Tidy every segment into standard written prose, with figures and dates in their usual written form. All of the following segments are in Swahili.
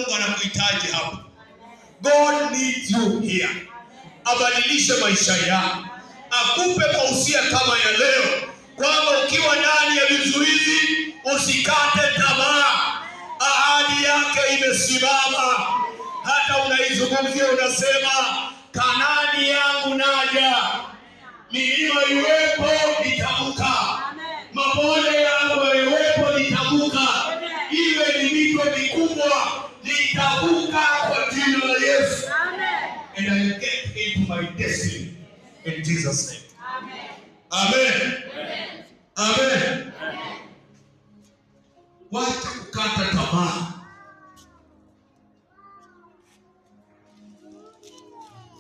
Mungu anakuhitaji hapa. God needs you here. Abadilishe maisha yako. Akupe mausia kama ya leo, kwamba ukiwa ndani ya vizuizi usikate tamaa. Ahadi yake imesimama. Hata unaizungumzia unasema, Kanaani yangu naja. Milima iwepo nitavuka. Mabonde yangu iwepo nitavuka. Iwe ni mito mikubwa nitavuka kwa jina la Yesu. And I will get into my destiny in Jesus' name. Amen. Amen. Wacha kukata tamaa.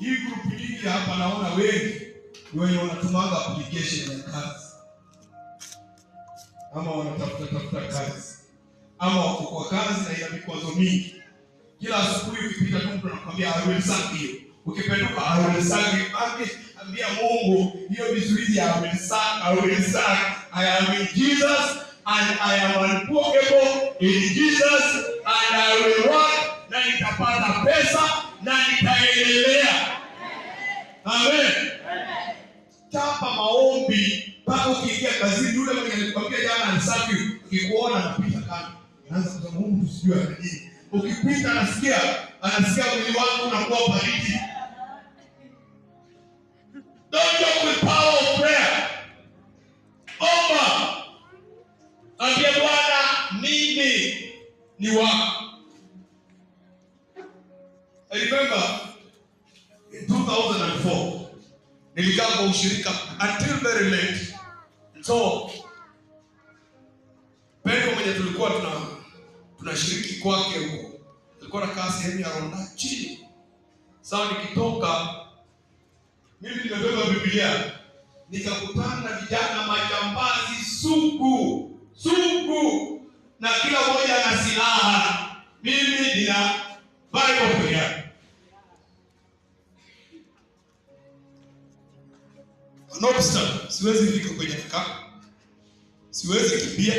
Hii group hii hapa naona wengi ni wenye wanatumanga application ya kazi, ama wanatafuta kazi, ama wako kwa kazi na ina vikwazo mingi. Kila asubuhi ukipita tu mtu anakuambia I will serve you. Ukipenduka I will serve you. Ambia Mungu hiyo vizuizi I will serve. I am in Jesus and I am unbreakable in Jesus and I will work na nitapata pesa na nitaendelea. Amen. Chapa maombi mpaka ukiingia kazini. Yule mwenye alikwambia jana anisafi, ukikuona anapita kando, anaanza kusema Mungu tusijue nini. Ukipita anasikia mwili wako unakuwa baridi. Don't joke with power of prayer. Omba. Ambia Bwana mimi ni wako. I remember in 2004 nilikaa kwa ushirika until very late. So Pedro mwenye tulikuwa tunashiriki kwake huko, alikuwa anakaa sehemu ya Ronda chini. Sasa nikitoka mimi nimebeba Biblia, nikakutana na vijana majambazi sugu na kila mmoja ana silaha. Mimi nina Bible yake. Nobsta, siwezi fika kwenye kaka. Siwezi kimbia.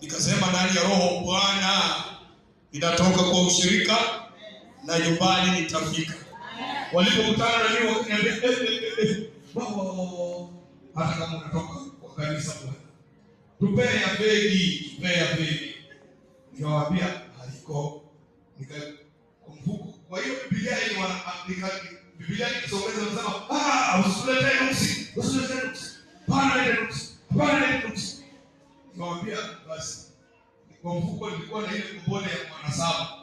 Nikasema ndani ya roho, Bwana ninatoka kwa ushirika na nyumbani nitafika. Walipokutana na mimi wakaniambia hata kama unatoka kwa kanisa Bwana, tupee ya begi. Niwaambia haiko. Nikamfuko. Kwa hiyo Biblia Biblia nikisomeza nasema usiletee nuksi. Pana nuksi. Niwaambia basi. Kwa mfuko nilikuwa na ile kumbole ya mwana saba.